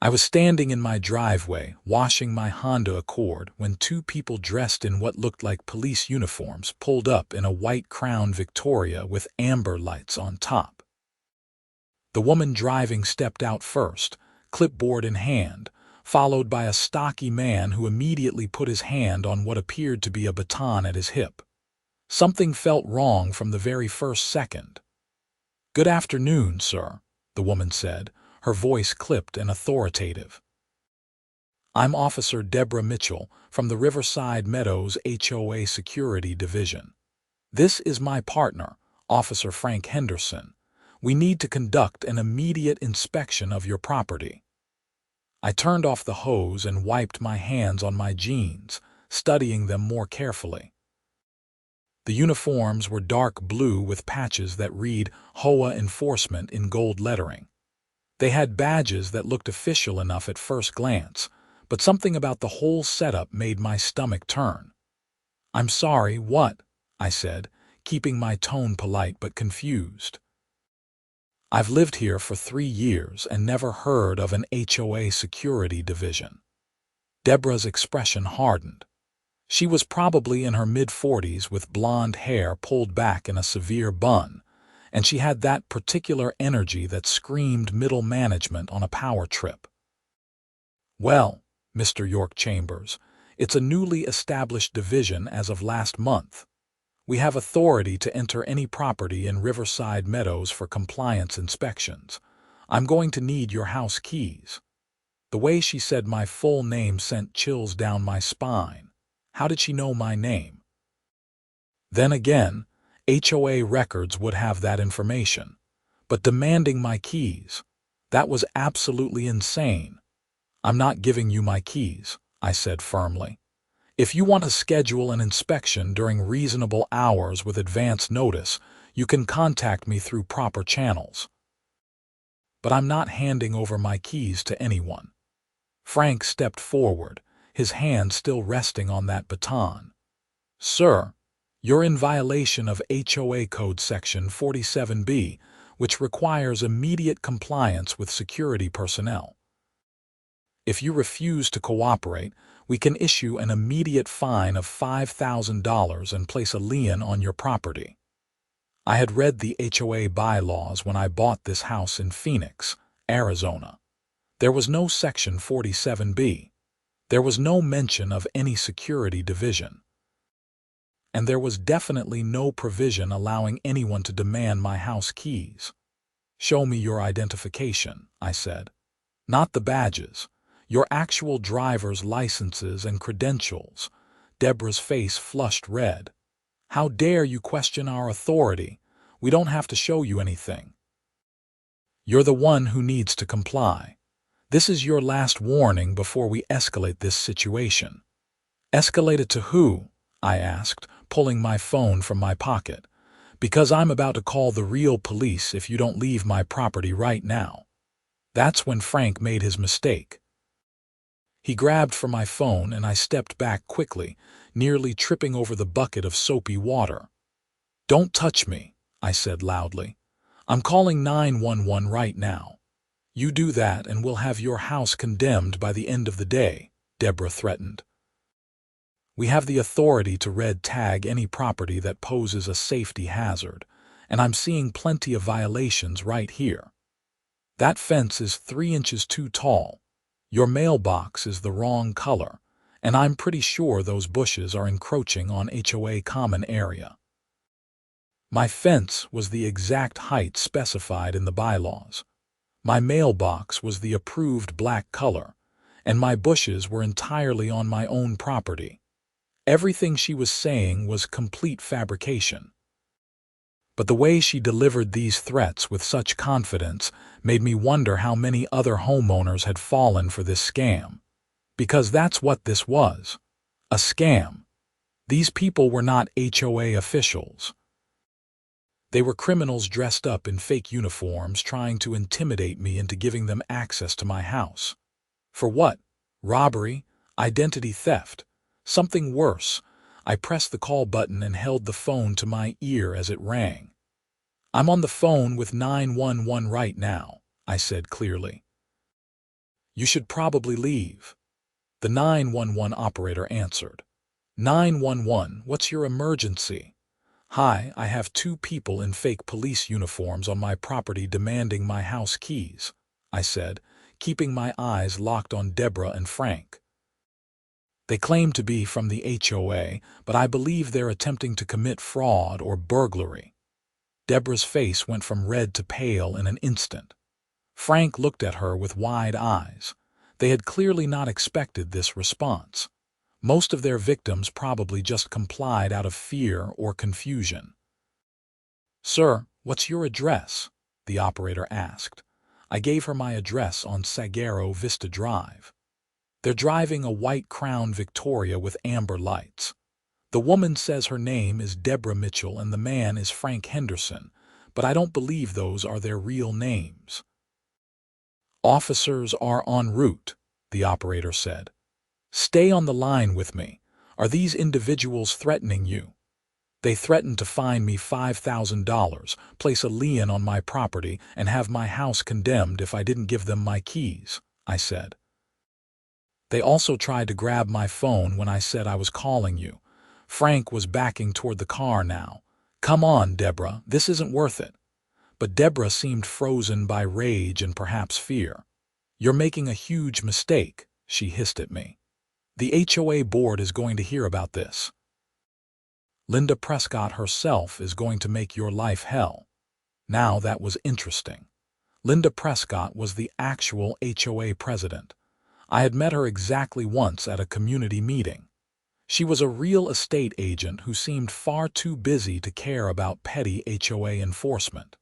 I was standing in my driveway, washing my Honda Accord, when two people dressed in what looked like police uniforms pulled up in a white Crown Victoria with amber lights on top. The woman driving stepped out first, clipboard in hand, followed by a stocky man who immediately put his hand on what appeared to be a baton at his hip. Something felt wrong from the very first second. "Good afternoon, sir," the woman said, her voice clipped and authoritative. "I'm Officer Deborah Mitchell from the Riverside Meadows HOA Security Division. This is my partner, Officer Frank Henderson. We need to conduct an immediate inspection of your property." I turned off the hose and wiped my hands on my jeans, studying them more carefully. The uniforms were dark blue with patches that read HOA Enforcement in gold lettering. They had badges that looked official enough at first glance, but something about the whole setup made my stomach turn. "I'm sorry, what?" I said, keeping my tone polite but confused. "I've lived here for 3 years and never heard of an HOA security division." Deborah's expression hardened. She was probably in her mid-40s with blonde hair pulled back in a severe bun, and she had that particular energy that screamed middle management on a power trip. "Well, Mr. York Chambers, it's a newly established division as of last month. We have authority to enter any property in Riverside Meadows for compliance inspections. I'm going to need your house keys." The way she said my full name sent chills down my spine. How did she know my name? Then again, HOA records would have that information. But demanding my keys, that was absolutely insane. "I'm not giving you my keys," I said firmly. "If you want to schedule an inspection during reasonable hours with advance notice, you can contact me through proper channels. But I'm not handing over my keys to anyone." Frank stepped forward, his hand still resting on that baton. "Sir, you're in violation of HOA Code Section 47B, which requires immediate compliance with security personnel. If you refuse to cooperate, we can issue an immediate fine of $5,000 and place a lien on your property." I had read the HOA bylaws when I bought this house in Phoenix, Arizona. There was no Section 47B. There was no mention of any security division. And there was definitely no provision allowing anyone to demand my house keys. "Show me your identification," I said. "Not the badges. Your actual driver's licenses and credentials." Deborah's face flushed red. "How dare you question our authority? We don't have to show you anything. You're the one who needs to comply. This is your last warning before we escalate this situation." "Escalate it to who?" I asked, pulling my phone from my pocket. "Because I'm about to call the real police if you don't leave my property right now." That's when Frank made his mistake. He grabbed for my phone and I stepped back quickly, nearly tripping over the bucket of soapy water. "Don't touch me," I said loudly. "I'm calling 911 right now." "You do that and we'll have your house condemned by the end of the day," Deborah threatened. "We have the authority to red tag any property that poses a safety hazard, and I'm seeing plenty of violations right here. That fence is 3 inches too tall. Your mailbox is the wrong color, and I'm pretty sure those bushes are encroaching on HOA common area." My fence was the exact height specified in the bylaws. My mailbox was the approved black color, and my bushes were entirely on my own property. Everything she was saying was complete fabrication. But the way she delivered these threats with such confidence made me wonder how many other homeowners had fallen for this scam. Because that's what this was. A scam. These people were not HOA officials. They were criminals dressed up in fake uniforms trying to intimidate me into giving them access to my house. For what? Robbery? Identity theft? Something worse. I pressed the call button and held the phone to my ear as it rang. "I'm on the phone with 911 right now," I said clearly. You should probably leave. The 911 operator answered. 911, what's your emergency? Hi, I have two people in fake police uniforms on my property demanding my house keys, I said, keeping my eyes locked on Deborah and Frank. They claim to be from the HOA, but I believe they're attempting to commit fraud or burglary. Deborah's face went from red to pale in an instant. Frank looked at her with wide eyes. They had clearly not expected this response. Most of their victims probably just complied out of fear or confusion. Sir, what's your address? The operator asked. I gave her my address on Sagaro Vista Drive. They're driving a white Crown Victoria with amber lights. The woman says her name is Deborah Mitchell and the man is Frank Henderson, but I don't believe those are their real names. Officers are en route, the operator said. Stay on the line with me. Are these individuals threatening you? They threatened to fine me $5,000, place a lien on my property, and have my house condemned if I didn't give them my keys, I said. They also tried to grab my phone when I said I was calling you. Frank was backing toward the car now. Come on, Deborah, this isn't worth it. But Deborah seemed frozen by rage and perhaps fear. You're making a huge mistake, she hissed at me. The HOA board is going to hear about this. Linda Prescott herself is going to make your life hell. Now that was interesting. Linda Prescott was the actual HOA president. I had met her exactly once at a community meeting. She was a real estate agent who seemed far too busy to care about petty HOA enforcement.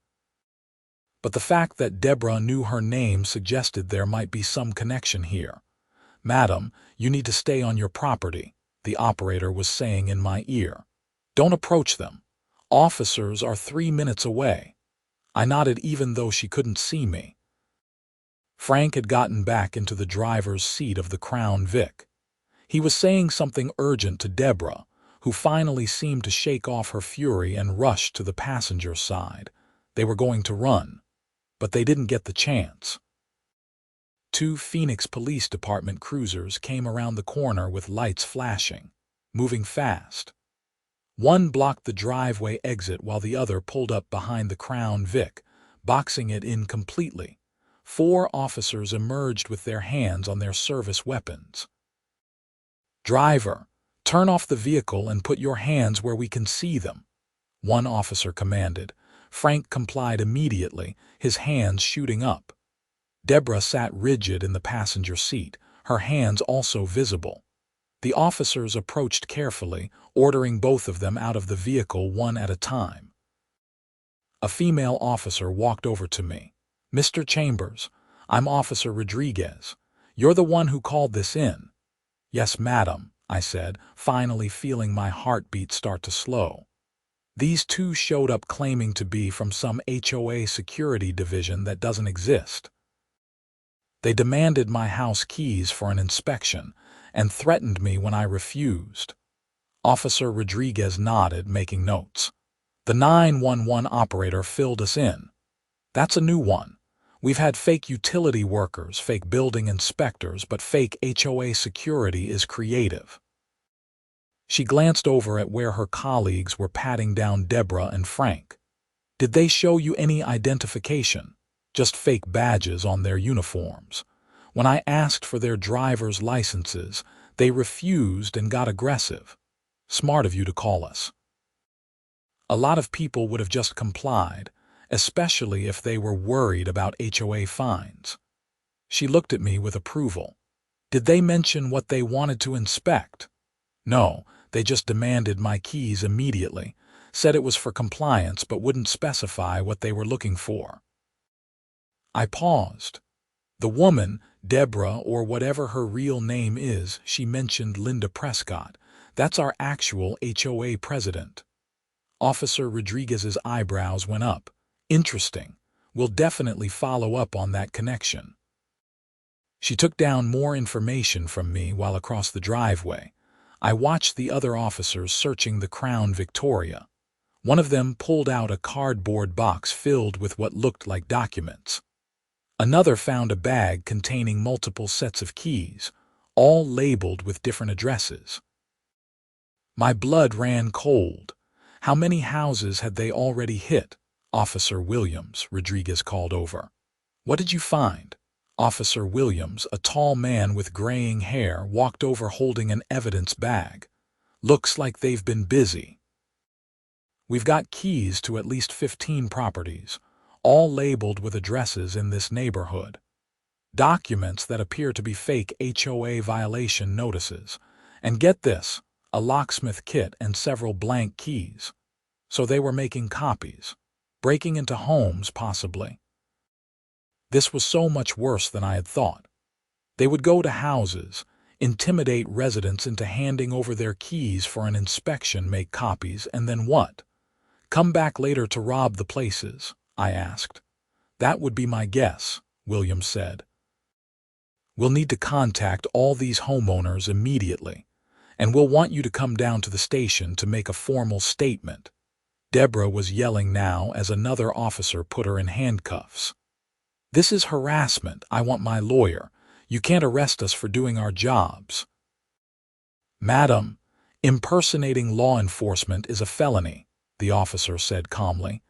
But the fact that Deborah knew her name suggested there might be some connection here. Madam, you need to stay on your property, the operator was saying in my ear. Don't approach them. Officers are 3 minutes away. I nodded even though she couldn't see me. Frank had gotten back into the driver's seat of the Crown Vic. He was saying something urgent to Deborah, who finally seemed to shake off her fury and rush to the passenger side. They were going to run, but they didn't get the chance. 2 Phoenix Police Department cruisers came around the corner with lights flashing, moving fast. One blocked the driveway exit while the other pulled up behind the Crown Vic, boxing it in completely. 4 officers emerged with their hands on their service weapons. Driver, turn off the vehicle and put your hands where we can see them, one officer commanded. Frank complied immediately, his hands shooting up. Deborah sat rigid in the passenger seat, her hands also visible. The officers approached carefully, ordering both of them out of the vehicle one at a time. A female officer walked over to me. Mr. Chambers, I'm Officer Rodriguez. You're the one who called this in. Yes, madam, I said, finally feeling my heartbeat start to slow. These 2 showed up claiming to be from some HOA security division that doesn't exist. They demanded my house keys for an inspection and threatened me when I refused. Officer Rodriguez nodded, making notes. The 911 operator filled us in. That's a new one. We've had fake utility workers, fake building inspectors, but fake HOA security is creative. She glanced over at where her colleagues were patting down Deborah and Frank. Did they show you any identification? Just fake badges on their uniforms. When I asked for their driver's licenses, they refused and got aggressive. Smart of you to call us. A lot of people would have just complied, especially if they were worried about HOA fines. She looked at me with approval. Did they mention what they wanted to inspect? No, they just demanded my keys immediately, said it was for compliance but wouldn't specify what they were looking for. I paused. The woman, Deborah or whatever her real name is, she mentioned Linda Prescott. That's our actual HOA president. Officer Rodriguez's eyebrows went up. Interesting. We'll definitely follow up on that connection. She took down more information from me while across the driveway. I watched the other officers searching the Crown Victoria. One of them pulled out a cardboard box filled with what looked like documents. Another found a bag containing multiple sets of keys, all labeled with different addresses. My blood ran cold. How many houses had they already hit? Officer Williams, Rodriguez called over. What did you find? Officer Williams, a tall man with graying hair, walked over holding an evidence bag. Looks like they've been busy. We've got keys to at least 15 properties, all labeled with addresses in this neighborhood. Documents that appear to be fake HOA violation notices. And get this, a locksmith kit and several blank keys. So they were making copies. Breaking into homes, possibly. This was so much worse than I had thought. They would go to houses, intimidate residents into handing over their keys for an inspection, make copies, and then what? Come back later to rob the places, I asked. That would be my guess, Williams said. We'll need to contact all these homeowners immediately, and we'll want you to come down to the station to make a formal statement. Deborah was yelling now as another officer put her in handcuffs. This is harassment. I want my lawyer. You can't arrest us for doing our jobs. Madam, impersonating law enforcement is a felony, the officer said calmly.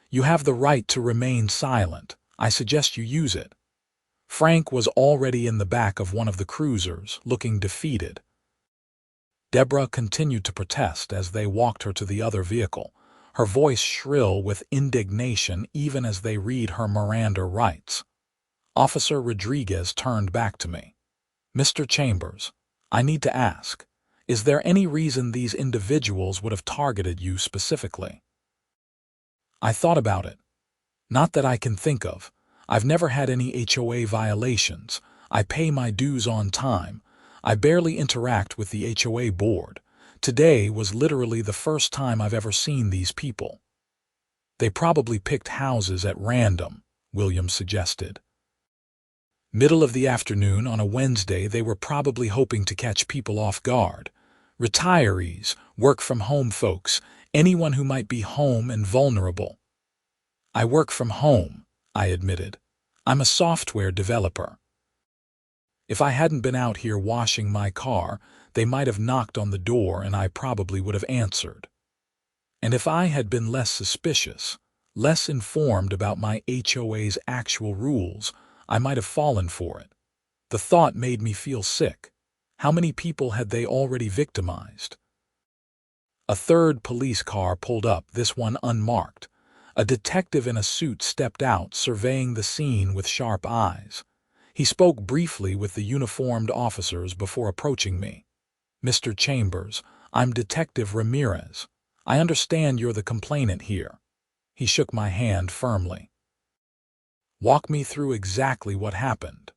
You have the right to remain silent. I suggest you use it. Frank was already in the back of one of the cruisers, looking defeated. Deborah continued to protest as they walked her to the other vehicle, her voice shrill with indignation even as they read her Miranda rights. Officer Rodriguez turned back to me. Mr. Chambers, I need to ask, is there any reason these individuals would have targeted you specifically? I thought about it. Not that I can think of. I've never had any HOA violations. I pay my dues on time. I barely interact with the HOA board. Today was literally the first time I've ever seen these people. They probably picked houses at random, Williams suggested. Middle of the afternoon on a Wednesday, they were probably hoping to catch people off guard. Retirees, work-from-home folks, anyone who might be home and vulnerable. I work from home, I admitted. I'm a software developer. If I hadn't been out here washing my car, they might have knocked on the door and I probably would have answered. And if I had been less suspicious, less informed about my HOA's actual rules, I might have fallen for it. The thought made me feel sick. How many people had they already victimized? A third police car pulled up, this one unmarked. A detective in a suit stepped out, surveying the scene with sharp eyes. He spoke briefly with the uniformed officers before approaching me. Mr. Chambers, I'm Detective Ramirez. I understand you're the complainant here. He shook my hand firmly. Walk me through exactly what happened.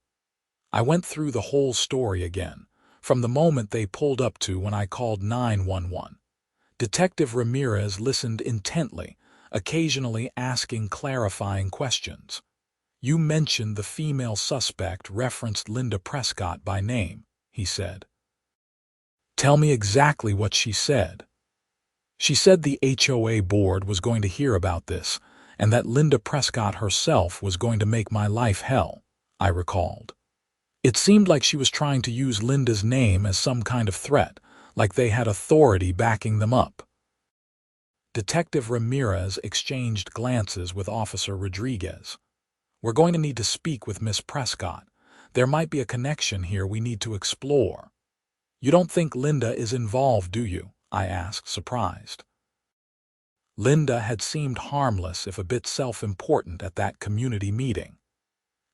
I went through the whole story again, from the moment they pulled up to when I called 911. Detective Ramirez listened intently, occasionally asking clarifying questions. You mentioned the female suspect referenced Linda Prescott by name, he said. Tell me exactly what she said. She said the HOA board was going to hear about this, and that Linda Prescott herself was going to make my life hell, I recalled. It seemed like she was trying to use Linda's name as some kind of threat, like they had authority backing them up. Detective Ramirez exchanged glances with Officer Rodriguez. We're going to need to speak with Miss Prescott. There might be a connection here we need to explore. You don't think Linda is involved, do you? I asked, surprised. Linda had seemed harmless, if a bit self-important, at that community meeting.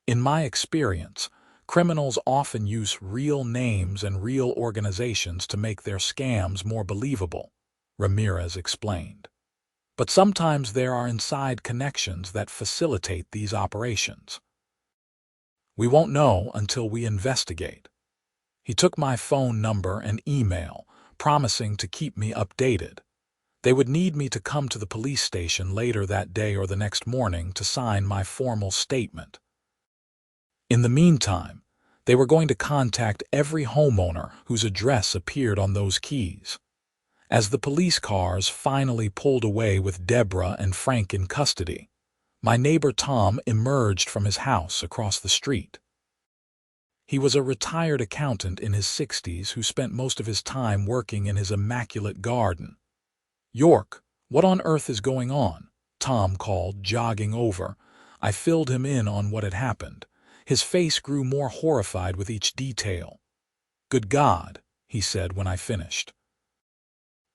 In my experience, criminals often use real names and real organizations to make their scams more believable, Ramirez explained. But sometimes there are inside connections that facilitate these operations. We won't know until we investigate. He took my phone number and email, promising to keep me updated. They would need me to come to the police station later that day or the next morning to sign my formal statement. In the meantime, they were going to contact every homeowner whose address appeared on those keys. As the police cars finally pulled away with Deborah and Frank in custody, My neighbor Tom emerged from his house across the street. He was a retired accountant in his 60s who spent most of his time working in his immaculate garden. "York, what on earth is going on?" Tom called, jogging over. I filled him in on what had happened. His face grew more horrified with each detail. "Good God," he said when I finished.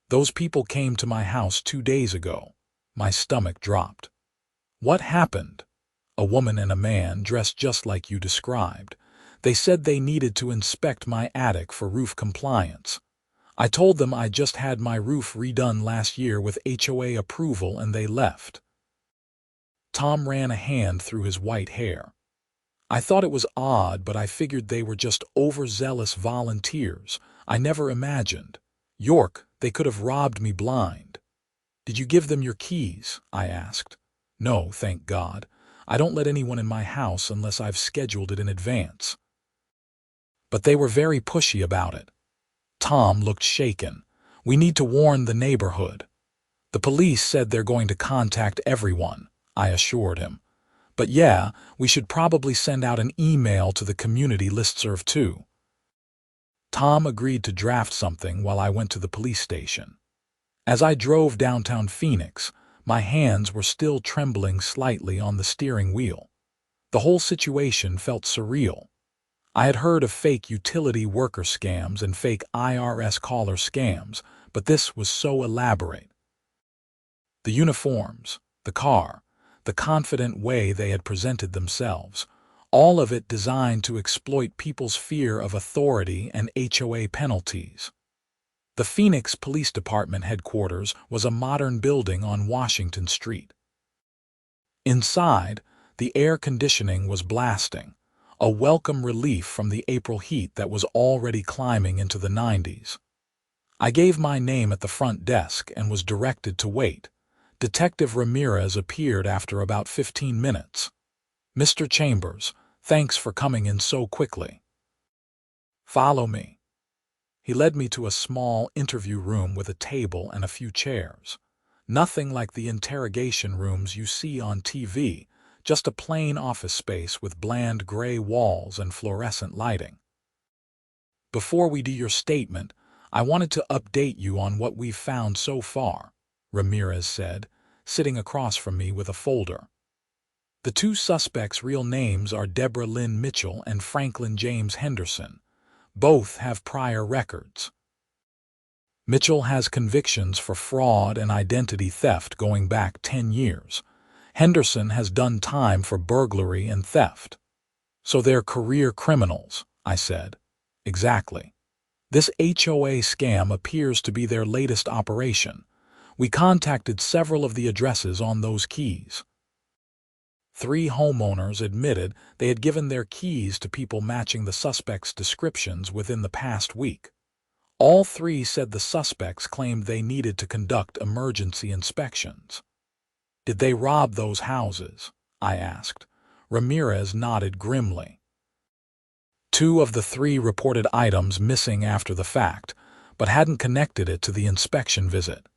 "Those people came to my house 2 days ago." My stomach dropped. "What happened?" "A woman and a man dressed just like you described. They said they needed to inspect my attic for roof compliance. I told them I just had my roof redone last year with HOA approval and they left." Tom ran a hand through his white hair. "I thought it was odd, but I figured they were just overzealous volunteers. I never imagined. York, they could have robbed me blind." "Did you give them your keys?" I asked. "No, thank God. I don't let anyone in my house unless I've scheduled it in advance." "But they were very pushy about it." Tom looked shaken. "We need to warn the neighborhood." "The police said they're going to contact everyone," I assured him. "But yeah, we should probably send out an email to the community listserv too." Tom agreed to draft something while I went to the police station. As I drove downtown Phoenix, my hands were still trembling slightly on the steering wheel. The whole situation felt surreal. I had heard of fake utility worker scams and fake IRS caller scams, but this was so elaborate. The uniforms, the car, the confident way they had presented themselves, all of it designed to exploit people's fear of authority and HOA penalties. The Phoenix Police Department headquarters was a modern building on Washington Street. Inside, the air conditioning was blasting, a welcome relief from the April heat that was already climbing into the 90s. I gave my name at the front desk and was directed to wait. Detective Ramirez appeared after about 15 minutes. "Mr. Chambers, thanks for coming in so quickly." "Follow me." He led me to a small interview room with a table and a few chairs. Nothing like the interrogation rooms you see on TV, just a plain office space with bland gray walls and fluorescent lighting. "Before we do your statement, I wanted to update you on what we've found so far," Ramirez said, sitting across from me with a folder. "The two suspects' real names are Deborah Lynn Mitchell and Franklin James Henderson. Both have prior records. Mitchell has convictions for fraud and identity theft going back 10 years. Henderson has done time for burglary and theft." "So they're career criminals," I said. "Exactly. This HOA scam appears to be their latest operation. We contacted several of the addresses on those keys. 3 homeowners admitted they had given their keys to people matching the suspects' descriptions within the past week. All 3 said the suspects claimed they needed to conduct emergency inspections." "Did they rob those houses?" I asked. Ramirez nodded grimly. 2 of the 3 reported items missing after the fact, but hadn't connected it to the inspection visit.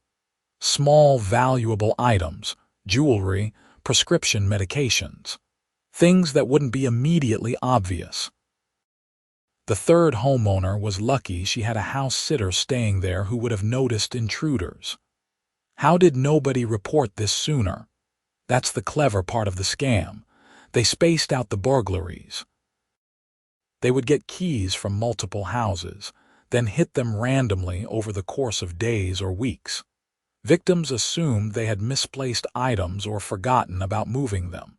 Small, valuable items, jewelry, prescription medications. Things that wouldn't be immediately obvious. The 3rd homeowner was lucky she had a house sitter staying there who would have noticed intruders. How did nobody report this sooner? That's the clever part of the scam. They spaced out the burglaries. They would get keys from multiple houses, then hit them randomly over the course of days or weeks. Victims assumed they had misplaced items or forgotten about moving them.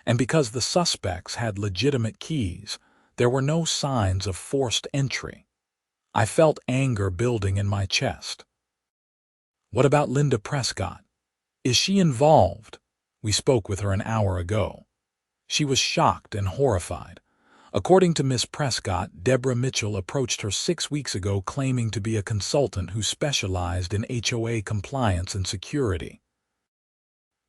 And because the suspects had legitimate keys, there were no signs of forced entry. I felt anger building in my chest. "What about Linda Prescott? Is she involved?" We spoke with her an hour ago. She was shocked and horrified. According to Miss Prescott, Deborah Mitchell approached her 6 weeks ago claiming to be a consultant who specialized in HOA compliance and security.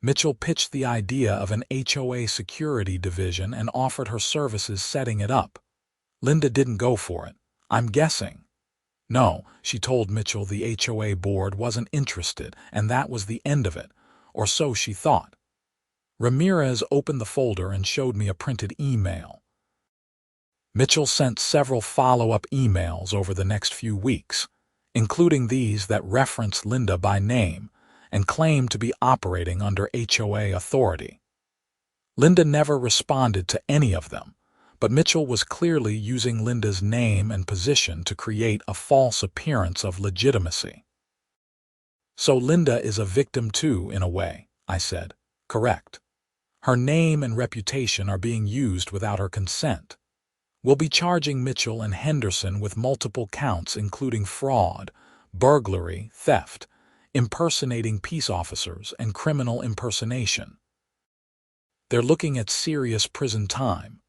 Mitchell pitched the idea of an HOA security division and offered her services setting it up. Linda didn't go for it, I'm guessing. No, she told Mitchell the HOA board wasn't interested, and that was the end of it, or so she thought. Ramirez opened the folder and showed me a printed email. Mitchell sent several follow-up emails over the next few weeks, including these that referenced Linda by name and claimed to be operating under HOA authority. Linda never responded to any of them, but Mitchell was clearly using Linda's name and position to create a false appearance of legitimacy. So Linda is a victim too, in a way, I said. Correct. Her name and reputation are being used without her consent. We'll be charging Mitchell and Henderson with multiple counts including fraud, burglary, theft, impersonating peace officers, and criminal impersonation. They're looking at serious prison time.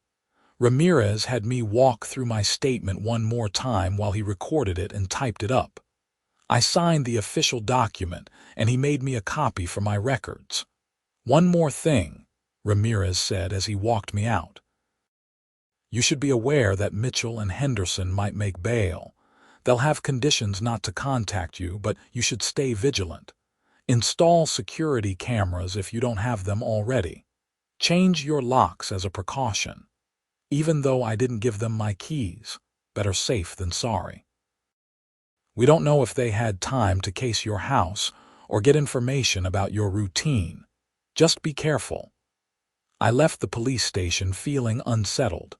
Ramirez had me walk through my statement one more time while he recorded it and typed it up. I signed the official document, and he made me a copy for my records. One more thing, Ramirez said as he walked me out. You should be aware that Mitchell and Henderson might make bail. They'll have conditions not to contact you, but you should stay vigilant. Install security cameras if you don't have them already. Change your locks as a precaution. Even though I didn't give them my keys, better safe than sorry. We don't know if they had time to case your house or get information about your routine. Just be careful. I left the police station feeling unsettled.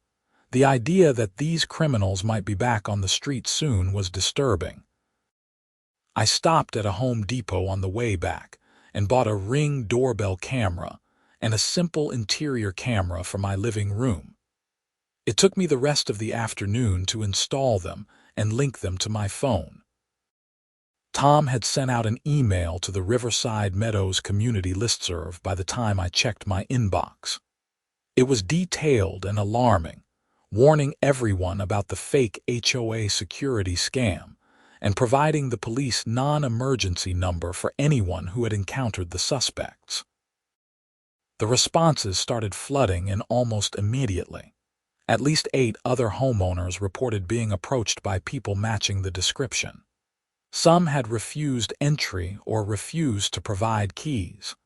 The idea that these criminals might be back on the street soon was disturbing. I stopped at a Home Depot on the way back and bought a Ring doorbell camera and a simple interior camera for my living room. It took me the rest of the afternoon to install them and link them to my phone. Tom had sent out an email to the Riverside Meadows community listserv by the time I checked my inbox. It was detailed and alarming, warning everyone about the fake HOA security scam and providing the police non-emergency number for anyone who had encountered the suspects. The responses started flooding in almost immediately. At least 8 other homeowners reported being approached by people matching the description. Some had refused entry or refused to provide keys,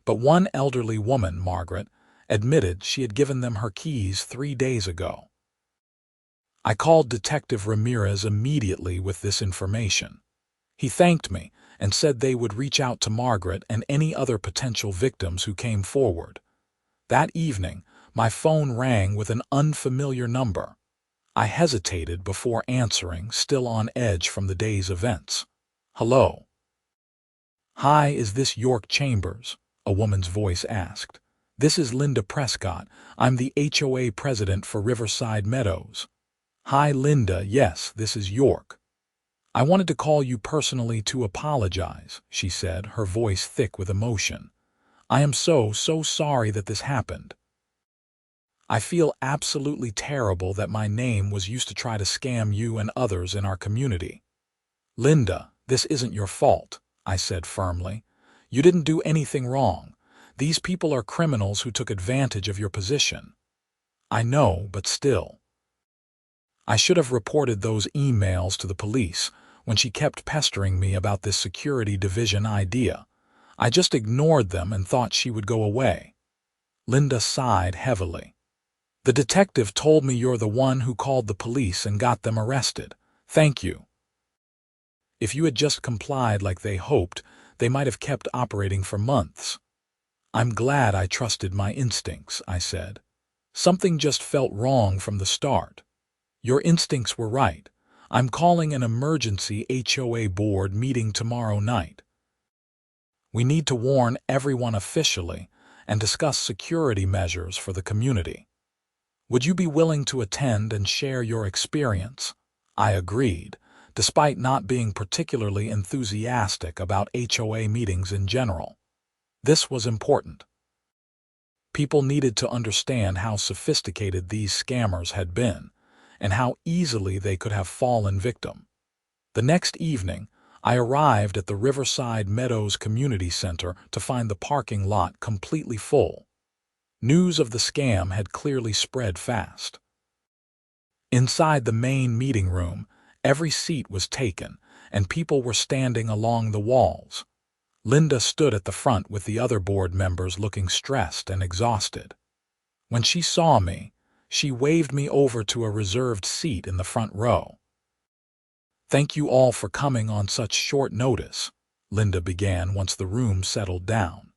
but one elderly woman, Margaret, admitted she had given them her keys 3 days ago. I called Detective Ramirez immediately with this information. He thanked me and said they would reach out to Margaret and any other potential victims who came forward. That evening, my phone rang with an unfamiliar number. I hesitated before answering, still on edge from the day's events. Hello. Hi, is this York Chambers? A woman's voice asked. This is Linda Prescott. I'm the HOA president for Riverside Meadows. Hi, Linda. Yes, this is York. I wanted to call you personally to apologize, she said, her voice thick with emotion. I am so sorry that this happened. I feel absolutely terrible that my name was used to try to scam you and others in our community. Linda, this isn't your fault, I said firmly. You didn't do anything wrong. These people are criminals who took advantage of your position. I know, but still. I should have reported those emails to the police when she kept pestering me about this security division idea. I just ignored them and thought she would go away. Linda sighed heavily. The detective told me you're the one who called the police and got them arrested. Thank you. If you had just complied like they hoped, they might have kept operating for months. I'm glad I trusted my instincts, I said. Something just felt wrong from the start. Your instincts were right. I'm calling an emergency HOA board meeting tomorrow night. We need to warn everyone officially and discuss security measures for the community. Would you be willing to attend and share your experience? I agreed, despite not being particularly enthusiastic about HOA meetings in general. This was important. People needed to understand how sophisticated these scammers had been, and how easily they could have fallen victim. The next evening, I arrived at the Riverside Meadows Community Center to find the parking lot completely full. News of the scam had clearly spread fast. Inside the main meeting room, every seat was taken, and people were standing along the walls. Linda stood at the front with the other board members looking stressed and exhausted. When she saw me, she waved me over to a reserved seat in the front row. "Thank you all for coming on such short notice," Linda began once the room settled down.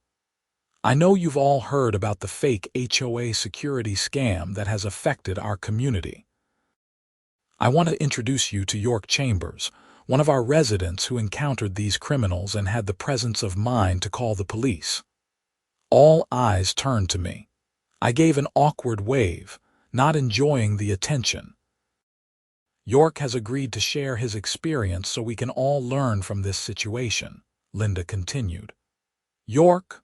"I know you've all heard about the fake HOA security scam that has affected our community. I want to introduce you to York Chambers, one of our residents who encountered these criminals and had the presence of mind to call the police." All eyes turned to me. I gave an awkward wave, not enjoying the attention. "York has agreed to share his experience so we can all learn from this situation," Linda continued. "York?"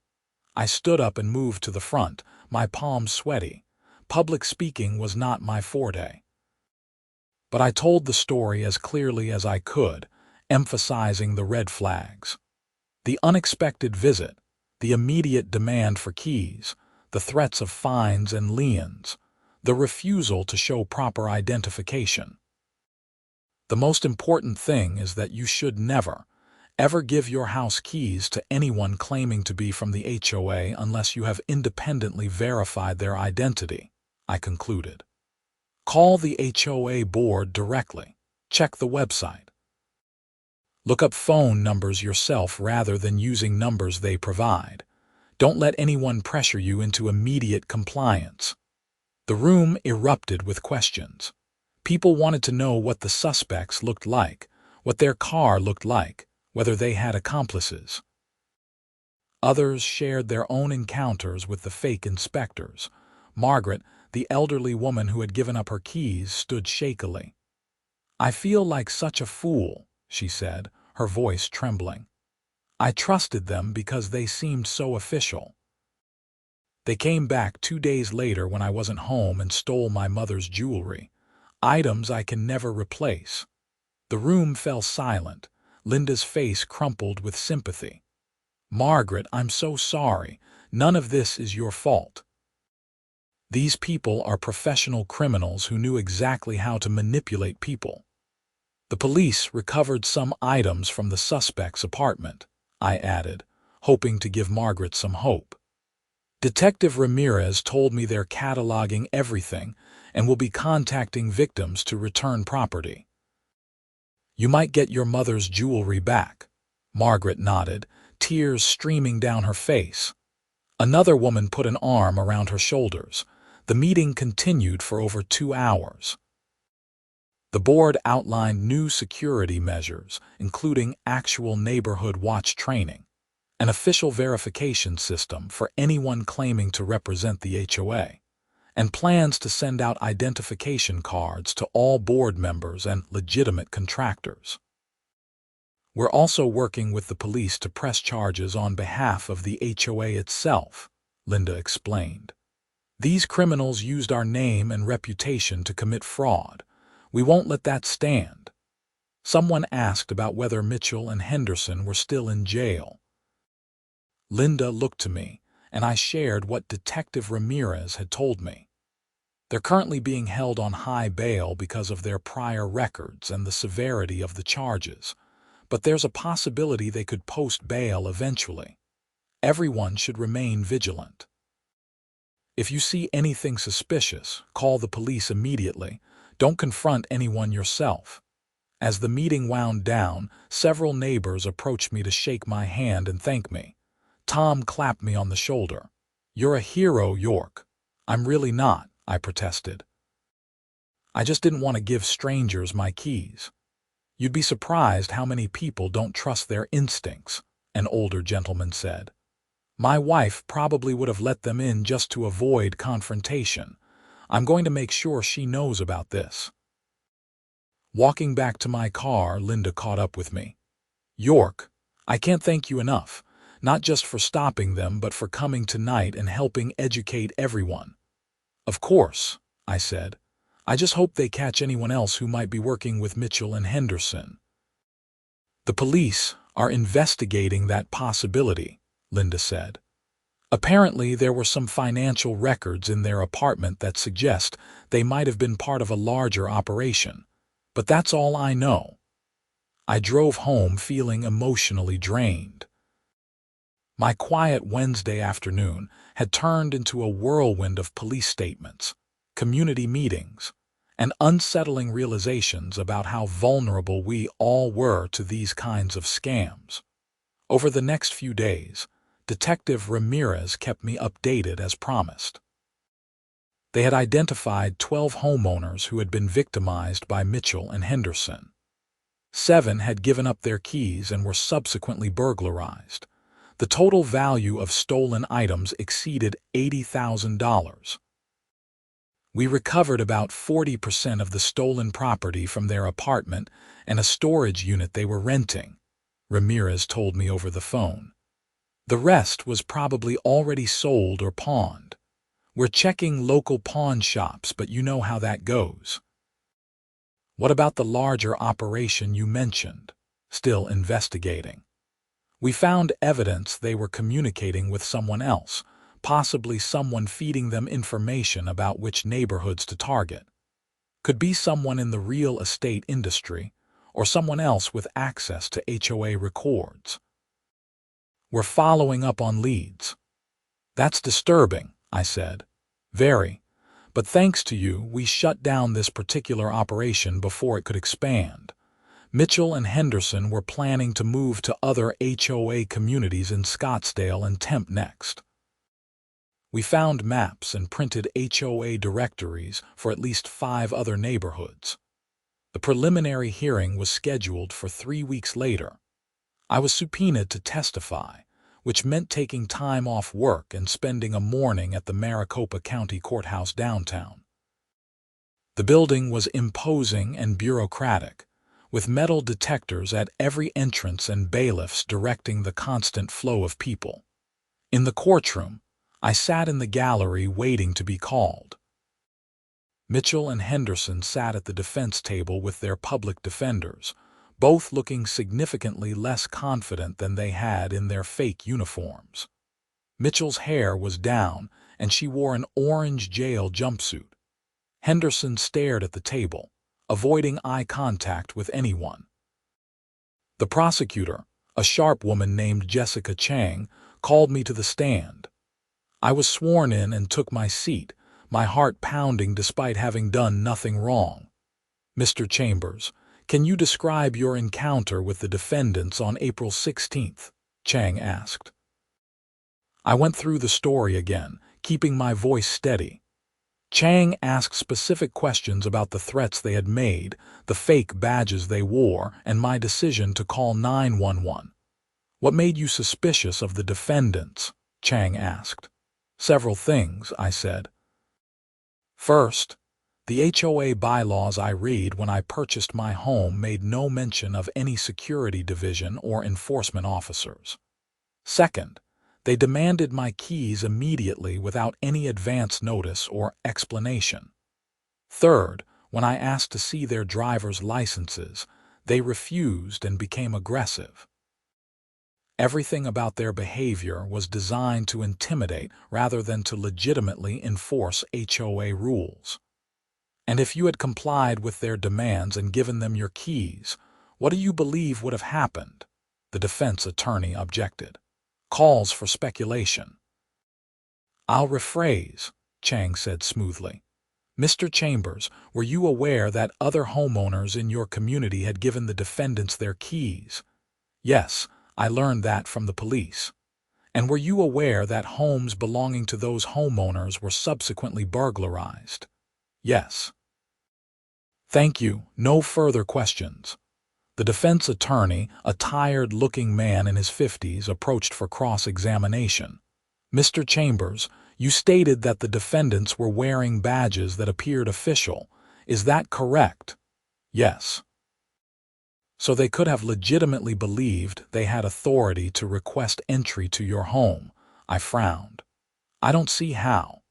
I stood up and moved to the front, my palms sweaty. Public speaking was not my forte. But I told the story as clearly as I could, emphasizing the red flags. The unexpected visit, the immediate demand for keys, the threats of fines and liens, the refusal to show proper identification. "The most important thing is that you should never, ever give your house keys to anyone claiming to be from the HOA unless you have independently verified their identity," I concluded. "Call the HOA board directly. Check the website. Look up phone numbers yourself rather than using numbers they provide. Don't let anyone pressure you into immediate compliance." The room erupted with questions. People wanted to know what the suspects looked like, what their car looked like, whether they had accomplices. Others shared their own encounters with the fake inspectors. Margaret, the elderly woman who had given up her keys, stood shakily. "I feel like such a fool," she said, her voice trembling. "I trusted them because they seemed so official. They came back 2 days later when I wasn't home and stole my mother's jewelry, items I can never replace." The room fell silent. Linda's face crumpled with sympathy. "Margaret, I'm so sorry. None of this is your fault. These people are professional criminals who knew exactly how to manipulate people." "The police recovered some items from the suspect's apartment," I added, hoping to give Margaret some hope. "Detective Ramirez told me they're cataloging everything and will be contacting victims to return property." "You might get your mother's jewelry back." Margaret nodded, tears streaming down her face. Another woman put an arm around her shoulders. The meeting continued for over 2 hours. The board outlined new security measures, including actual neighborhood watch training, an official verification system for anyone claiming to represent the HOA, and plans to send out identification cards to all board members and legitimate contractors. "We're also working with the police to press charges on behalf of the HOA itself," Linda explained. "These criminals used our name and reputation to commit fraud. We won't let that stand." Someone asked about whether Mitchell and Henderson were still in jail. Linda looked to me, and I shared what Detective Ramirez had told me. "They're currently being held on high bail because of their prior records and the severity of the charges, but there's a possibility they could post bail eventually. Everyone should remain vigilant. If you see anything suspicious, call the police immediately. Don't confront anyone yourself." As the meeting wound down, several neighbors approached me to shake my hand and thank me. Tom clapped me on the shoulder. "You're a hero, York." "I'm really not," I protested. "I just didn't want to give strangers my keys." "You'd be surprised how many people don't trust their instincts," an older gentleman said. "My wife probably would have let them in just to avoid confrontation. I'm going to make sure she knows about this." Walking back to my car, Linda caught up with me. "York, I can't thank you enough, not just for stopping them, but for coming tonight and helping educate everyone." "Of course," I said. "I just hope they catch anyone else who might be working with Mitchell and Henderson." "The police are investigating that possibility," Linda said. "Apparently there were some financial records in their apartment that suggest they might have been part of a larger operation. But that's all I know." I drove home feeling emotionally drained. My quiet Wednesday afternoon had turned into a whirlwind of police statements, community meetings, and unsettling realizations about how vulnerable we all were to these kinds of scams. Over the next few days, Detective Ramirez kept me updated as promised. They had identified 12 homeowners who had been victimized by Mitchell and Henderson. 7 had given up their keys and were subsequently burglarized. The total value of stolen items exceeded $80,000. We recovered about 40% of the stolen property from their apartment and a storage unit they were renting, Ramirez told me over the phone. The rest was probably already sold or pawned. We're checking local pawn shops, but you know how that goes. What about the larger operation you mentioned? Still investigating. We found evidence they were communicating with someone else, possibly someone feeding them information about which neighborhoods to target. Could be someone in the real estate industry, or someone else with access to HOA records. We're following up on leads. That's disturbing, I said. Very. But thanks to you, we shut down this particular operation before it could expand. Mitchell and Henderson were planning to move to other HOA communities in Scottsdale and Temp next. We found maps and printed HOA directories for at least 5 other neighborhoods. The preliminary hearing was scheduled for 3 weeks later. I was subpoenaed to testify, which meant taking time off work and spending a morning at the Maricopa County Courthouse downtown. The building was imposing and bureaucratic, with metal detectors at every entrance and bailiffs directing the constant flow of people. In the courtroom, I sat in the gallery waiting to be called. Mitchell and Henderson sat at the defense table with their public defenders, both looking significantly less confident than they had in their fake uniforms. Mitchell's hair was down, and she wore an orange jail jumpsuit. Henderson stared at the table, avoiding eye contact with anyone. The prosecutor, a sharp woman named Jessica Chang, called me to the stand. I was sworn in and took my seat, my heart pounding despite having done nothing wrong. Mr. Chambers, can you describe your encounter with the defendants on April 16th? Chang asked. I went through the story again, keeping my voice steady. Chang asked specific questions about the threats they had made, the fake badges they wore, and my decision to call 911. What made you suspicious of the defendants? Chang asked. Several things, I said. First, the HOA bylaws I read when I purchased my home made no mention of any security division or enforcement officers. Second, they demanded my keys immediately without any advance notice or explanation. Third, when I asked to see their driver's licenses, they refused and became aggressive. Everything about their behavior was designed to intimidate rather than to legitimately enforce HOA rules. And if you had complied with their demands and given them your keys, what do you believe would have happened? The defense attorney objected. Calls for speculation. I'll rephrase, Chang said smoothly. Mr. Chambers, were you aware that other homeowners in your community had given the defendants their keys? Yes, I learned that from the police. And were you aware that homes belonging to those homeowners were subsequently burglarized? Yes. Thank you. No further questions. The defense attorney, a tired-looking man in his 50s, approached for cross-examination. Mr. Chambers, you stated that the defendants were wearing badges that appeared official. Is that correct? Yes. So they could have legitimately believed they had authority to request entry to your home. I frowned. I don't see how.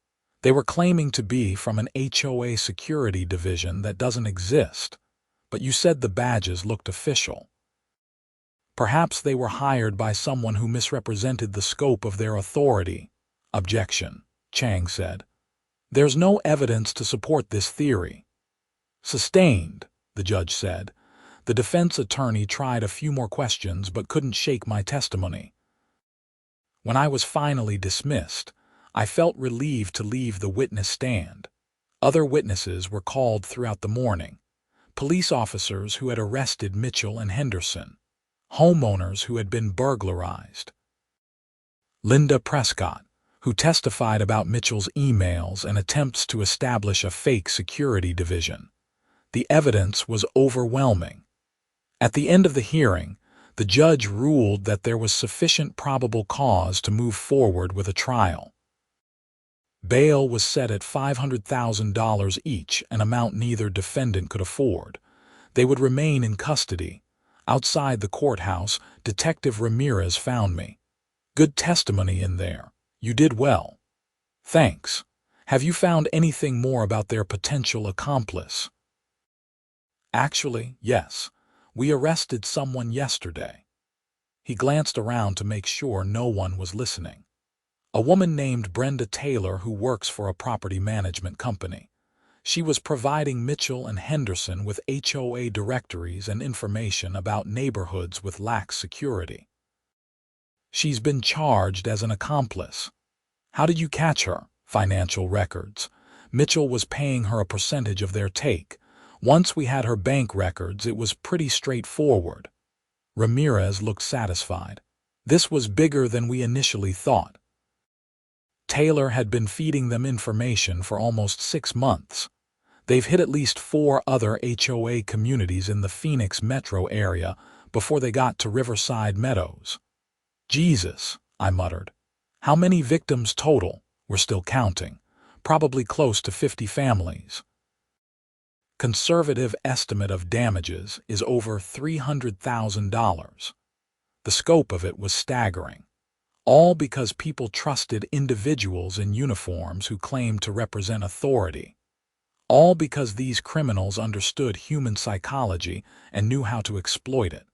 They were claiming to be from an HOA security division that doesn't exist, but you said the badges looked official. Perhaps they were hired by someone who misrepresented the scope of their authority. Objection, Chang said. There's no evidence to support this theory. Sustained, the judge said. The defense attorney tried a few more questions but couldn't shake my testimony. When I was finally dismissed, I felt relieved to leave the witness stand. Other witnesses were called throughout the morning. Police officers who had arrested Mitchell and Henderson. Homeowners who had been burglarized. Linda Prescott, who testified about Mitchell's emails and attempts to establish a fake security division. The evidence was overwhelming. At the end of the hearing, the judge ruled that there was sufficient probable cause to move forward with a trial. Bail was set at $500,000 each, an amount neither defendant could afford. They would remain in custody. Outside the courthouse, Detective Ramirez found me. "Good testimony in there. You did well." "Thanks. Have you found anything more about their potential accomplice?" "Actually, yes. We arrested someone yesterday." He glanced around to make sure no one was listening. "A woman named Brenda Taylor who works for a property management company. She was providing Mitchell and Henderson with HOA directories and information about neighborhoods with lax security. She's been charged as an accomplice." "How did you catch her?" "Financial records. Mitchell was paying her a percentage of their take. Once we had her bank records, it was pretty straightforward." Ramirez looked satisfied. "This was bigger than we initially thought." Taylor had been feeding them information for almost 6 months. They've hit at least 4 other HOA communities in the Phoenix metro area before they got to Riverside Meadows. "Jesus," I muttered. "How many victims total?" "We're still counting. Probably close to 50 families. Conservative estimate of damages is over $300,000. The scope of it was staggering. All because people trusted individuals in uniforms who claimed to represent authority. All because these criminals understood human psychology and knew how to exploit it.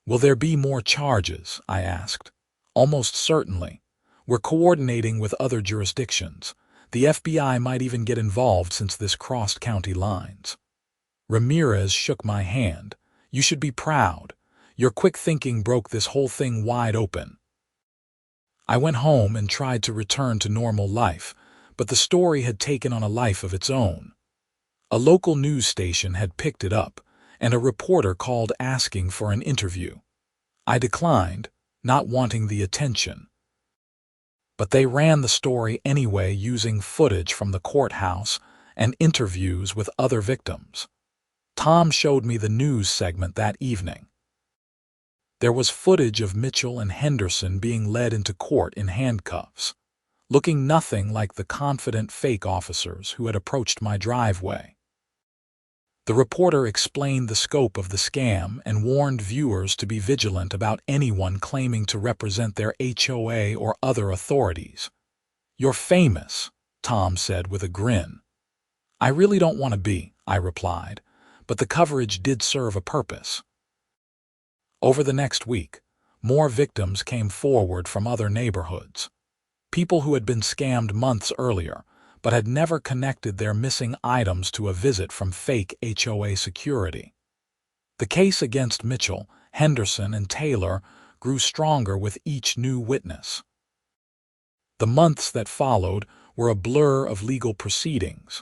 "Will there be more charges?" I asked. "Almost certainly. We're coordinating with other jurisdictions. The FBI might even get involved since this crossed county lines." Ramirez shook my hand. "You should be proud. Your quick thinking broke this whole thing wide open." I went home and tried to return to normal life, but the story had taken on a life of its own. A local news station had picked it up, and a reporter called asking for an interview. I declined, not wanting the attention. But they ran the story anyway using footage from the courthouse and interviews with other victims. Tom showed me the news segment that evening. There was footage of Mitchell and Henderson being led into court in handcuffs, looking nothing like the confident fake officers who had approached my driveway. The reporter explained the scope of the scam and warned viewers to be vigilant about anyone claiming to represent their HOA or other authorities. "You're famous," Tom said with a grin. "I really don't want to be," I replied, but the coverage did serve a purpose. Over the next week, more victims came forward from other neighborhoods. People who had been scammed months earlier, but had never connected their missing items to a visit from fake HOA security. The case against Mitchell, Henderson, and Taylor grew stronger with each new witness. The months that followed were a blur of legal proceedings.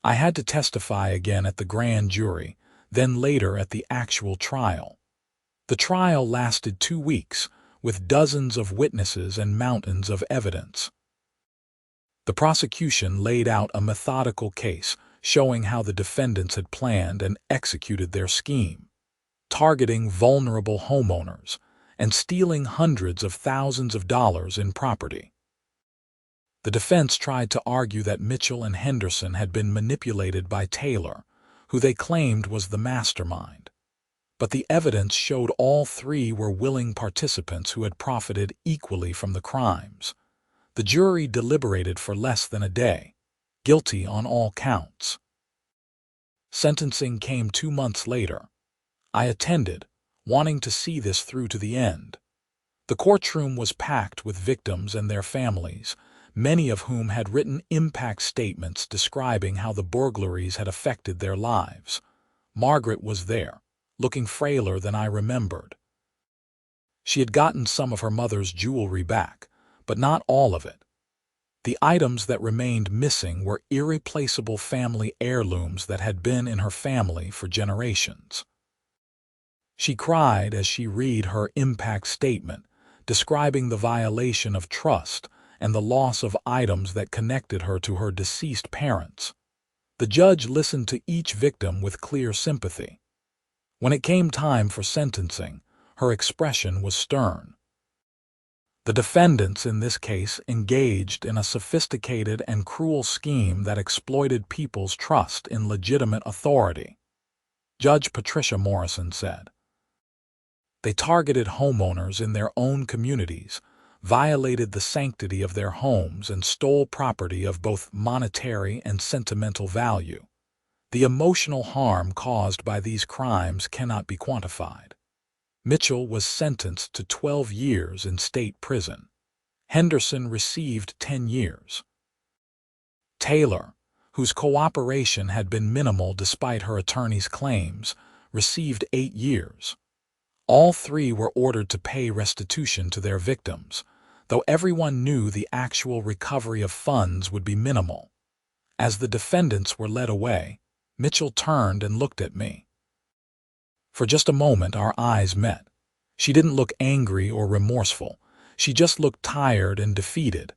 I had to testify again at the grand jury, then later at the actual trial. The trial lasted 2 weeks, with dozens of witnesses and mountains of evidence. The prosecution laid out a methodical case showing how the defendants had planned and executed their scheme, targeting vulnerable homeowners and stealing hundreds of thousands of dollars in property. The defense tried to argue that Mitchell and Henderson had been manipulated by Taylor, who they claimed was the mastermind. But the evidence showed all 3 were willing participants who had profited equally from the crimes. The jury deliberated for less than a day, guilty on all counts. Sentencing came 2 months later. I attended, wanting to see this through to the end. The courtroom was packed with victims and their families, many of whom had written impact statements describing how the burglaries had affected their lives. Margaret was there, looking frailer than I remembered. She had gotten some of her mother's jewelry back, but not all of it. The items that remained missing were irreplaceable family heirlooms that had been in her family for generations. She cried as she read her impact statement, describing the violation of trust and the loss of items that connected her to her deceased parents. The judge listened to each victim with clear sympathy. When it came time for sentencing, her expression was stern. The defendants in this case engaged in a sophisticated and cruel scheme that exploited people's trust in legitimate authority. Judge Patricia Morrison said, "They targeted homeowners in their own communities, violated the sanctity of their homes, and stole property of both monetary and sentimental value. The emotional harm caused by these crimes cannot be quantified." Mitchell was sentenced to 12 years in state prison. Henderson received 10 years. Taylor, whose cooperation had been minimal despite her attorney's claims, received 8 years. All three were ordered to pay restitution to their victims, though everyone knew the actual recovery of funds would be minimal. As the defendants were led away, Mitchell turned and looked at me. For just a moment our eyes met. She didn't look angry or remorseful. She just looked tired and defeated.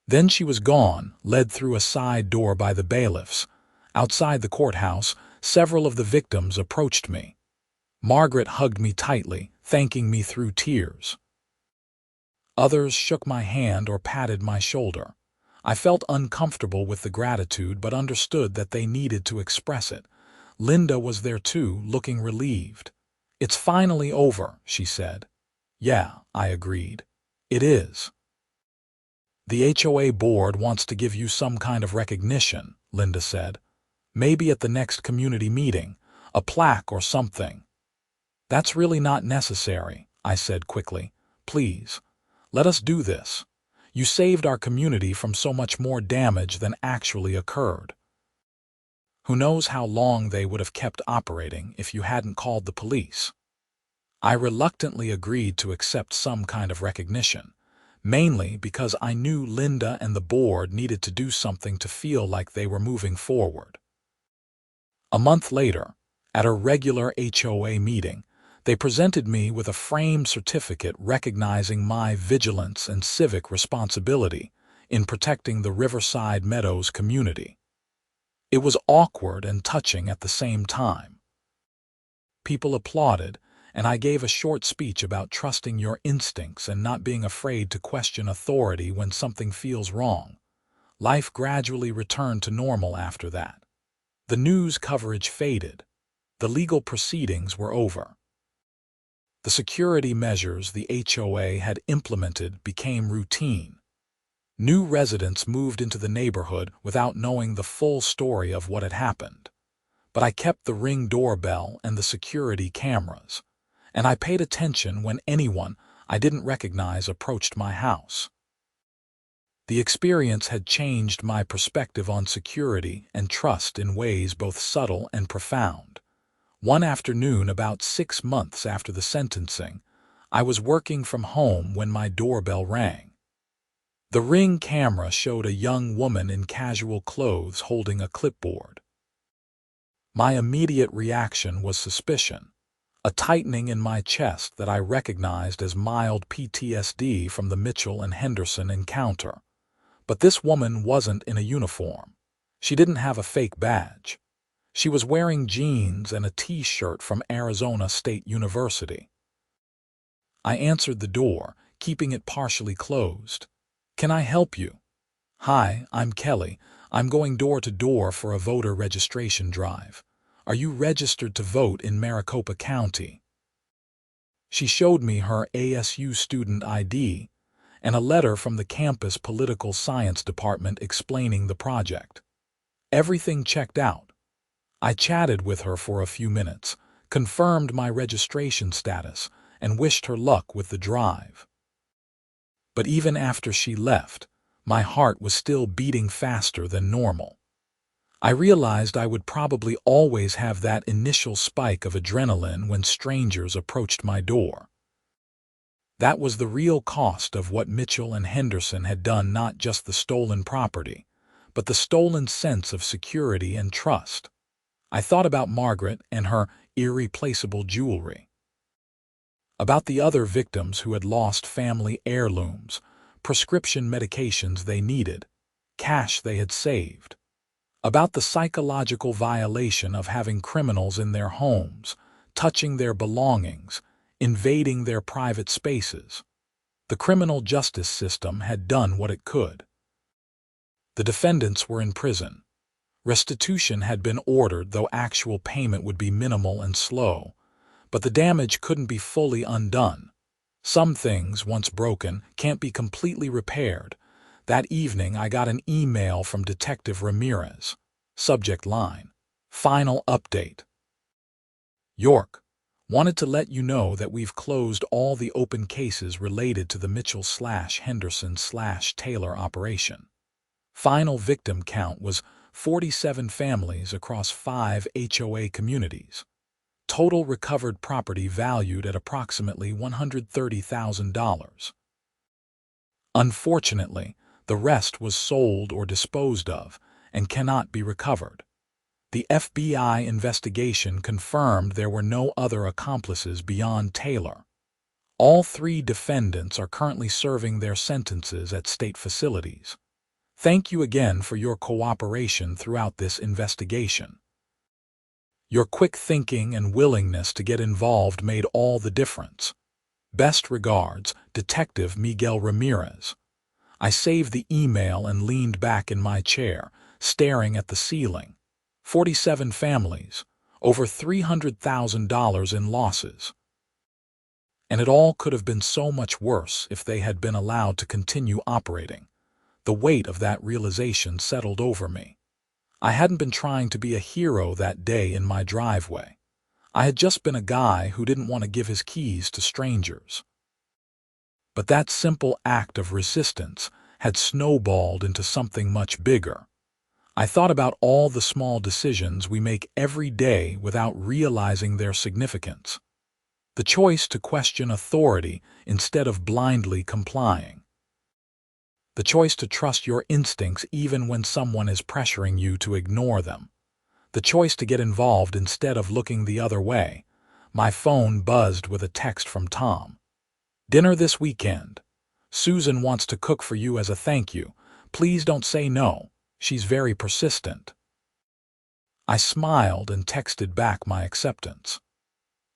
Then she was gone, led through a side door by the bailiffs. Outside the courthouse, several of the victims approached me. Margaret hugged me tightly, thanking me through tears. Others shook my hand or patted my shoulder. I felt uncomfortable with the gratitude but understood that they needed to express it. Linda was there too, looking relieved. "It's finally over," she said. "Yeah," I agreed. "It is." "The HOA board wants to give you some kind of recognition," Linda said. "Maybe at the next community meeting, a plaque or something." "That's really not necessary," I said quickly. "Please, let us do this. You saved our community from so much more damage than actually occurred. Who knows how long they would have kept operating if you hadn't called the police." I reluctantly agreed to accept some kind of recognition, mainly because I knew Linda and the board needed to do something to feel like they were moving forward. A month later, at a regular HOA meeting, they presented me with a framed certificate recognizing my vigilance and civic responsibility in protecting the Riverside Meadows community. It was awkward and touching at the same time. People applauded, and I gave a short speech about trusting your instincts and not being afraid to question authority when something feels wrong. Life gradually returned to normal after that. The news coverage faded. The legal proceedings were over. The security measures the HOA had implemented became routine. New residents moved into the neighborhood without knowing the full story of what had happened. But I kept the Ring doorbell and the security cameras, and I paid attention when anyone I didn't recognize approached my house. The experience had changed my perspective on security and trust in ways both subtle and profound. One afternoon, about 6 months after the sentencing, I was working from home when my doorbell rang. The Ring camera showed a young woman in casual clothes holding a clipboard. My immediate reaction was suspicion, a tightening in my chest that I recognized as mild PTSD from the Mitchell and Henderson encounter. But this woman wasn't in a uniform. She didn't have a fake badge. She was wearing jeans and a T-shirt from Arizona State University. I answered the door, keeping it partially closed. "Can I help you?" "Hi, I'm Kelly. I'm going door to door for a voter registration drive. Are you registered to vote in Maricopa County?" She showed me her ASU student ID and a letter from the campus political science department explaining the project. Everything checked out. I chatted with her for a few minutes, confirmed my registration status, and wished her luck with the drive. But even after she left, my heart was still beating faster than normal. I realized I would probably always have that initial spike of adrenaline when strangers approached my door. That was the real cost of what Mitchell and Henderson had done, not just the stolen property, but the stolen sense of security and trust. I thought about Margaret and her irreplaceable jewelry, about the other victims who had lost family heirlooms, prescription medications they needed, cash they had saved, about the psychological violation of having criminals in their homes, touching their belongings, invading their private spaces. The criminal justice system had done what it could. The defendants were in prison. Restitution had been ordered, though actual payment would be minimal and slow, but the damage couldn't be fully undone. Some things, once broken, can't be completely repaired. That evening I got an email from Detective Ramirez. Subject line: Final update. York. Wanted to let you know that we've closed all the open cases related to the Mitchell/Henderson/Taylor operation. Final victim count was 47 families across 5 HOA communities. Total recovered property valued at approximately $130,000. Unfortunately, the rest was sold or disposed of and cannot be recovered. The FBI investigation confirmed there were no other accomplices beyond Taylor. All 3 defendants are currently serving their sentences at state facilities. Thank you again for your cooperation throughout this investigation. Your quick thinking and willingness to get involved made all the difference. Best regards, Detective Miguel Ramirez. I saved the email and leaned back in my chair, staring at the ceiling. 47 families, over $300,000 in losses. And it all could have been so much worse if they had been allowed to continue operating. The weight of that realization settled over me. I hadn't been trying to be a hero that day in my driveway. I had just been a guy who didn't want to give his keys to strangers. But that simple act of resistance had snowballed into something much bigger. I thought about all the small decisions we make every day without realizing their significance. The choice to question authority instead of blindly complying. The choice to trust your instincts even when someone is pressuring you to ignore them. The choice to get involved instead of looking the other way. My phone buzzed with a text from Tom. Dinner this weekend. Susan wants to cook for you as a thank you. Please don't say no. She's very persistent. I smiled and texted back my acceptance.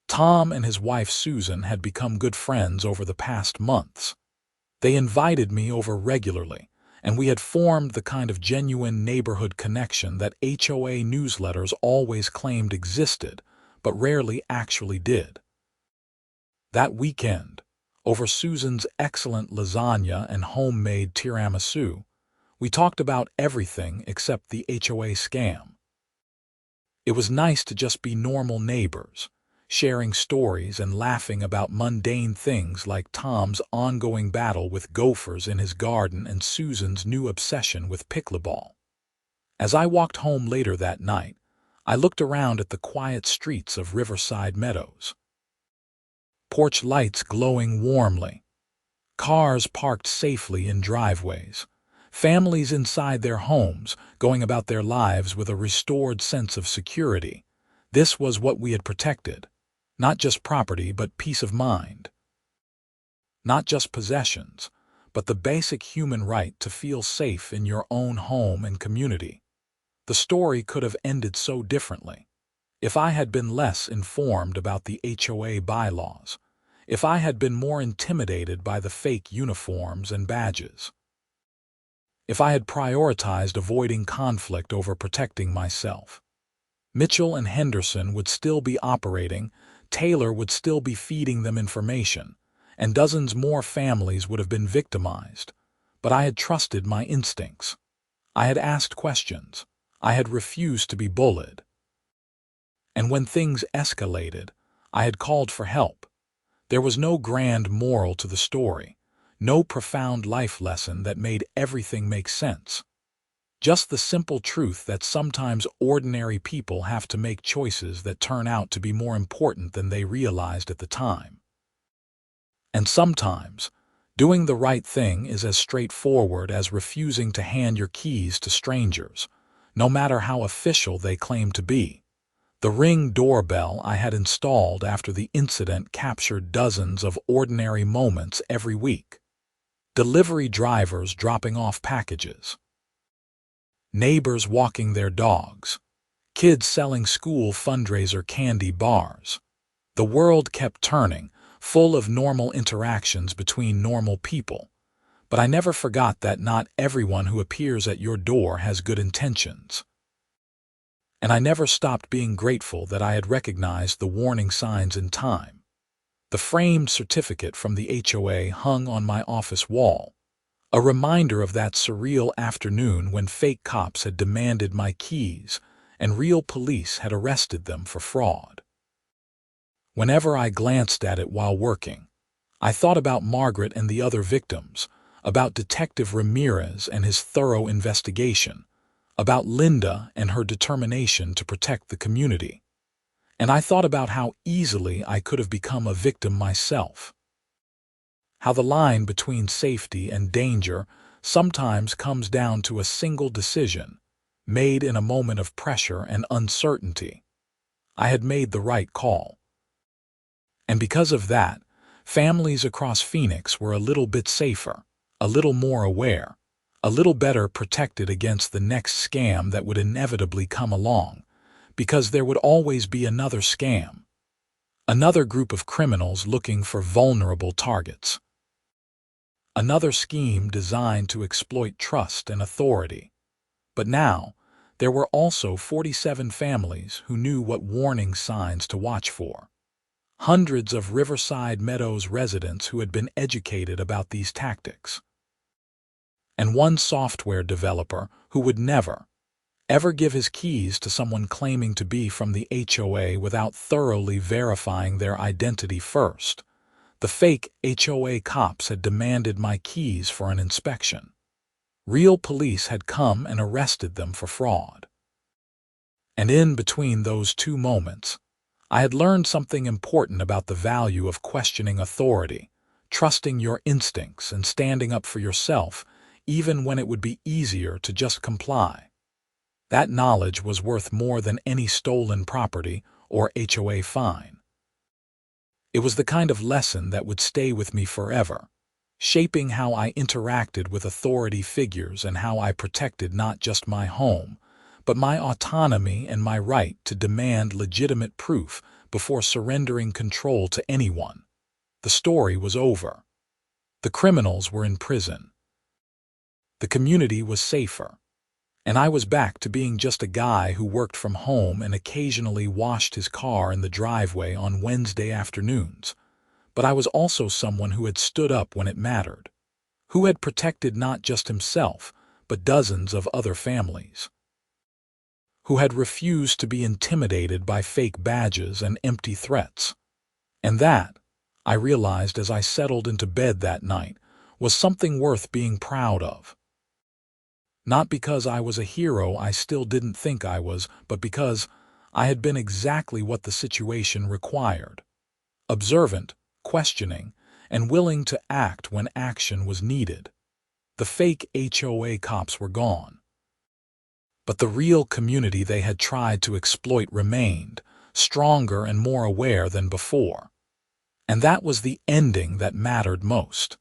Tom and his wife Susan had become good friends over the past months. They invited me over regularly, and we had formed the kind of genuine neighborhood connection that HOA newsletters always claimed existed, but rarely actually did. That weekend, over Susan's excellent lasagna and homemade tiramisu, we talked about everything except the HOA scam. It was nice to just be normal neighbors, sharing stories and laughing about mundane things like Tom's ongoing battle with gophers in his garden and Susan's new obsession with pickleball. As I walked home later that night, I looked around at the quiet streets of Riverside Meadows. Porch lights glowing warmly, cars parked safely in driveways, families inside their homes going about their lives with a restored sense of security. This was what we had protected. Not just property, but peace of mind. Not just possessions, but the basic human right to feel safe in your own home and community. The story could have ended so differently. If I had been less informed about the HOA bylaws, if I had been more intimidated by the fake uniforms and badges, if I had prioritized avoiding conflict over protecting myself. Mitchell and Henderson would still be operating, Taylor would still be feeding them information, and dozens more families would have been victimized. But I had trusted my instincts. I had asked questions. I had refused to be bullied. And when things escalated, I had called for help. There was no grand moral to the story, no profound life lesson that made everything make sense. Just the simple truth that sometimes ordinary people have to make choices that turn out to be more important than they realized at the time. And sometimes, doing the right thing is as straightforward as refusing to hand your keys to strangers, no matter how official they claim to be. The Ring doorbell I had installed after the incident captured dozens of ordinary moments every week. Delivery drivers dropping off packages, neighbors walking their dogs, kids selling school fundraiser candy bars. The world kept turning, full of normal interactions between normal people. But I never forgot that not everyone who appears at your door has good intentions. And I never stopped being grateful that I had recognized the warning signs in time. The framed certificate from the HOA hung on my office wall, a reminder of that surreal afternoon when fake cops had demanded my keys and real police had arrested them for fraud. Whenever I glanced at it while working, I thought about Margaret and the other victims, about Detective Ramirez and his thorough investigation, about Linda and her determination to protect the community. And I thought about how easily I could have become a victim myself. How the line between safety and danger sometimes comes down to a single decision, made in a moment of pressure and uncertainty. I had made the right call. And because of that, families across Phoenix were a little bit safer, a little more aware, a little better protected against the next scam that would inevitably come along, because there would always be another scam, another group of criminals looking for vulnerable targets, another scheme designed to exploit trust and authority. But now, there were also 47 families who knew what warning signs to watch for. Hundreds of Riverside Meadows residents who had been educated about these tactics. And one software developer who would never, ever give his keys to someone claiming to be from the HOA without thoroughly verifying their identity first. The fake HOA cops had demanded my keys for an inspection. Real police had come and arrested them for fraud. And in between those two moments, I had learned something important about the value of questioning authority, trusting your instincts and standing up for yourself, even when it would be easier to just comply. That knowledge was worth more than any stolen property or HOA fine. It was the kind of lesson that would stay with me forever, shaping how I interacted with authority figures and how I protected not just my home, but my autonomy and my right to demand legitimate proof before surrendering control to anyone. The story was over. The criminals were in prison. The community was safer. And I was back to being just a guy who worked from home and occasionally washed his car in the driveway on Wednesday afternoons. But I was also someone who had stood up when it mattered, who had protected not just himself, but dozens of other families, who had refused to be intimidated by fake badges and empty threats. And that, I realized as I settled into bed that night, was something worth being proud of. Not because I was a hero I still didn't think I was, but because I had been exactly what the situation required. Observant, questioning, and willing to act when action was needed. The fake HOA cops were gone. But the real community they had tried to exploit remained, stronger and more aware than before. And that was the ending that mattered most.